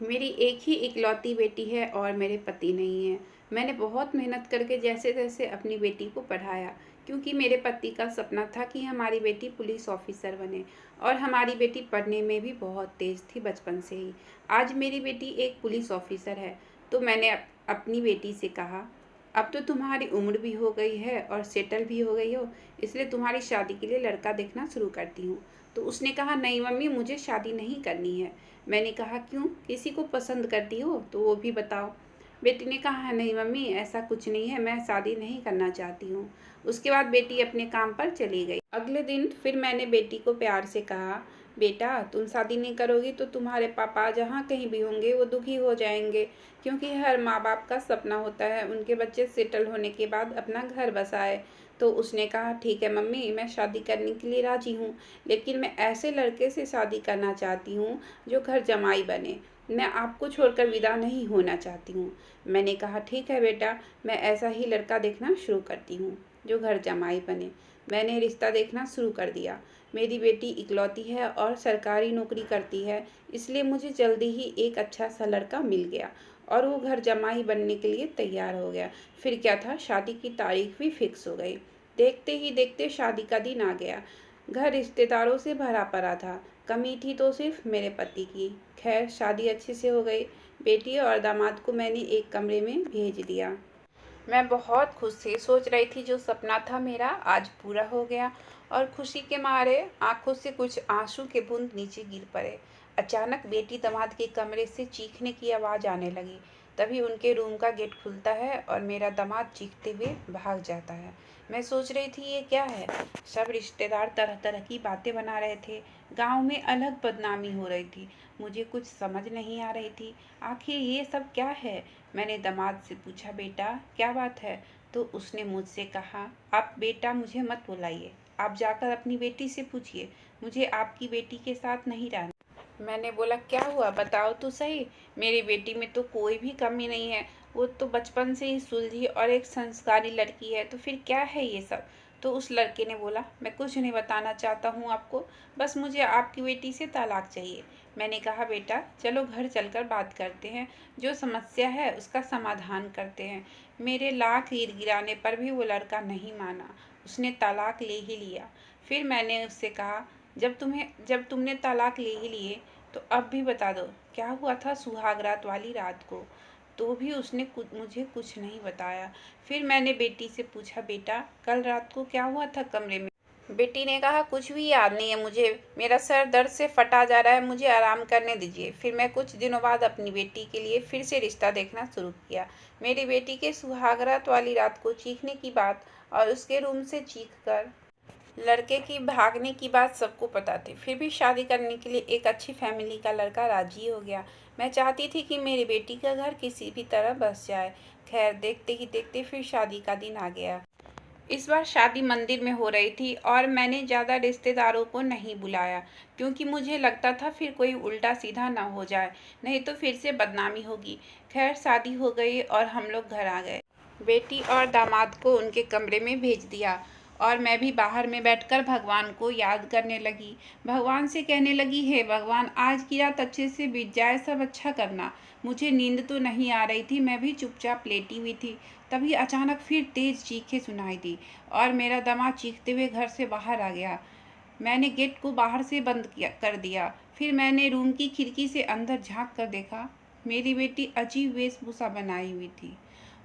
मेरी एक ही इकलौती बेटी है और मेरे पति नहीं हैं। मैंने बहुत मेहनत करके जैसे-तैसे अपनी बेटी को पढ़ाया, क्योंकि मेरे पति का सपना था कि हमारी बेटी पुलिस ऑफ़िसर बने और हमारी बेटी पढ़ने में भी बहुत तेज़ थी बचपन से ही। आज मेरी बेटी एक पुलिस ऑफ़िसर है, तो मैंने अपनी बेटी से कहा, "अब तो तुम्हारी उम्र भी हो गई है और सेटल भी हो गई हो, इसलिए तुम्हारी शादी के लिए लड़का देखना शुरू करती हूँ।" तो उसने कहा, "नहीं मम्मी, मुझे शादी नहीं करनी है।" मैंने कहा, "क्यों? किसी को पसंद करती हो तो वो भी बताओ।" बेटी ने कहा, "नहीं मम्मी, ऐसा कुछ नहीं है, मैं शादी नहीं करना चाहती हूँ।" उसके बाद बेटी अपने काम पर चली गई। अगले दिन फिर मैंने बेटी को प्यार से कहा, "बेटा, तुम शादी नहीं करोगी तो तुम्हारे पापा जहाँ कहीं भी होंगे वो दुखी हो जाएंगे, क्योंकि हर माँ-बाप का सपना होता है उनके बच्चे सेटल होने के बाद अपना घर बसाए।" तो उसने कहा, "ठीक है मम्मी, मैं शादी करने के लिए राज़ी हूँ, लेकिन मैं ऐसे लड़के से शादी करना चाहती हूँ जो घर जमाई बने। मैं आपको छोड़कर विदा नहीं होना चाहती हूँ।" मैंने कहा, "ठीक है बेटा, मैं ऐसा ही लड़का देखना शुरू करती हूँ जो घर जमाई बने।" मैंने रिश्ता देखना शुरू कर दिया। मेरी बेटी इकलौती है और सरकारी नौकरी करती है, इसलिए मुझे जल्दी ही एक अच्छा सा लड़का मिल गया और वो घर जमाई बनने के लिए तैयार हो गया। फिर क्या था, शादी की तारीख भी फिक्स हो गई। देखते ही देखते शादी का दिन आ गया। घर रिश्तेदारों से भरा पड़ा था, कमी थी तो सिर्फ मेरे पति की। खैर, शादी अच्छे से हो गई। बेटी और दामाद को मैंने एक कमरे में भेज दिया। मैं बहुत खुश थी, सोच रही थी जो सपना था मेरा आज पूरा हो गया, और खुशी के मारे आंखों से कुछ आंसू के बूंद नीचे गिर पड़े। अचानक बेटी दामाद के कमरे से चीखने की आवाज़ आने लगी। तभी उनके रूम का गेट खुलता है और मेरा दामाद चीखते हुए भाग जाता है। मैं सोच रही थी ये क्या है। सब रिश्तेदार तरह तरह की बातें बना रहे थे। गांव में अलग बदनामी हो रही थी। मुझे कुछ समझ नहीं आ रही थी, आखिर ये सब क्या है। मैंने दामाद से पूछा, "बेटा, क्या बात है?" तो उसने मुझसे कहा, "आप बेटा मुझे मत बुलाइए, आप जाकर अपनी बेटी से पूछिए, मुझे आपकी बेटी के साथ नहीं रहना।" मैंने बोला, "क्या हुआ, बताओ तो सही। मेरी बेटी में तो कोई भी कमी नहीं है, वो तो बचपन से ही सुलझी और एक संस्कारी लड़की है, तो फिर क्या है ये सब?" तो उस लड़के ने बोला, "मैं कुछ नहीं बताना चाहता हूँ आपको, बस मुझे आपकी बेटी से तलाक चाहिए।" मैंने कहा, "बेटा, चलो घर चलकर बात करते हैं, जो समस्या है उसका समाधान करते हैं।" मेरे लाख गिराने पर भी वो लड़का नहीं माना, उसने तलाक ले ही लिया। फिर मैंने उससे कहा, जब तुमने तलाक ले ही लिए तो अब भी बता दो, क्या हुआ था सुहाग रात वाली रात को?" तो भी उसने मुझे कुछ नहीं बताया। फिर मैंने बेटी से पूछा, "बेटा, कल रात को क्या हुआ था कमरे में?" बेटी ने कहा, "कुछ भी याद नहीं है मुझे, मेरा सर दर्द से फटा जा रहा है, मुझे आराम करने दीजिए।" फिर मैं कुछ दिनों बाद अपनी बेटी के लिए फिर से रिश्ता देखना शुरू किया। मेरी बेटी के सुहागरात वाली रात को चीखने की बात और उसके रूम से चीखकर लड़के की भागने की बात सबको पता थी। फिर भी शादी करने के लिए एक अच्छी फैमिली का लड़का राजी हो गया। मैं चाहती थी कि मेरी बेटी का घर किसी भी तरह बस जाए। खैर, देखते ही देखते फिर शादी का दिन आ गया। इस बार शादी मंदिर में हो रही थी और मैंने ज़्यादा रिश्तेदारों को नहीं बुलाया, क्योंकि मुझे लगता था फिर कोई उल्टा सीधा ना हो जाए, नहीं तो फिर से बदनामी होगी। खैर, शादी हो गई और हम लोग घर आ गए। बेटी और दामाद को उनके कमरे में भेज दिया और मैं भी बाहर में बैठकर भगवान को याद करने लगी। भगवान से कहने लगी, "हे भगवान, आज की रात अच्छे से बीत जाए, सब अच्छा करना।" मुझे नींद तो नहीं आ रही थी, मैं भी चुपचाप लेटी हुई थी। तभी अचानक फिर तेज चीखें सुनाई दी और मेरा दामाद चीखते हुए घर से बाहर आ गया। मैंने गेट को बाहर से बंद कर दिया। फिर मैंने रूम की खिड़की से अंदर झांक कर देखा। मेरी बेटी अजीब वेशभूषा बनाई हुई थी।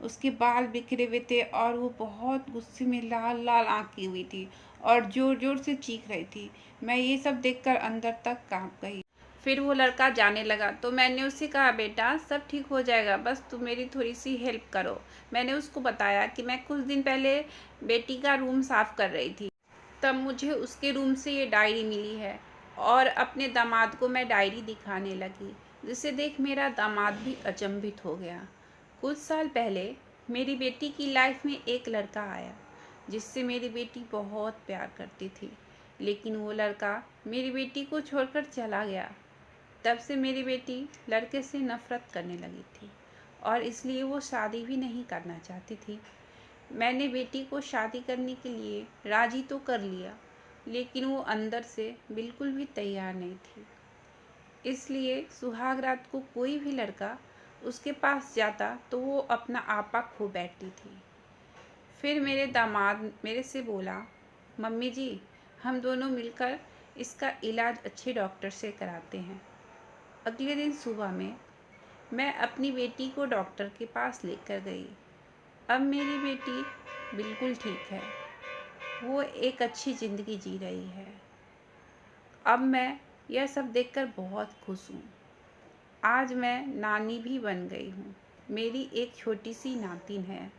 उसके बाल बिखरे हुए थे और वो बहुत गुस्से में लाल लाल आँख की हुई थी और जोर जोर से चीख रही थी। मैं ये सब देखकर अंदर तक कांप गई। फिर वो लड़का जाने लगा तो मैंने उससे कहा, "बेटा, सब ठीक हो जाएगा, बस तुम मेरी थोड़ी सी हेल्प करो।" मैंने उसको बताया कि मैं कुछ दिन पहले बेटी का रूम साफ कर रही थी, तब मुझे उसके रूम से ये डायरी मिली है, और अपने दामाद को मैं डायरी दिखाने लगी, जिसे देख मेरा दामाद भी अचंभित हो गया। कुछ साल पहले मेरी बेटी की लाइफ में एक लड़का आया, जिससे मेरी बेटी बहुत प्यार करती थी, लेकिन वो लड़का मेरी बेटी को छोड़कर चला गया। तब से मेरी बेटी लड़के से नफरत करने लगी थी और इसलिए वो शादी भी नहीं करना चाहती थी। मैंने बेटी को शादी करने के लिए राजी तो कर लिया, लेकिन वो अंदर से बिल्कुल भी तैयार नहीं थी। इसलिए सुहाग रात को कोई भी लड़का उसके पास जाता तो वो अपना आपा खो बैठती थी। फिर मेरे दामाद मेरे से बोला, मम्मी जी, हम दोनों मिलकर इसका इलाज अच्छे डॉक्टर से कराते हैं। अगले दिन सुबह में मैं अपनी बेटी को डॉक्टर के पास लेकर गई। अब मेरी बेटी बिल्कुल ठीक है, वो एक अच्छी ज़िंदगी जी रही है। अब मैं यह सब देखकर बहुत खुश हूँ। आज मैं नानी भी बन गई हूँ। मेरी एक छोटी सी नातिन है।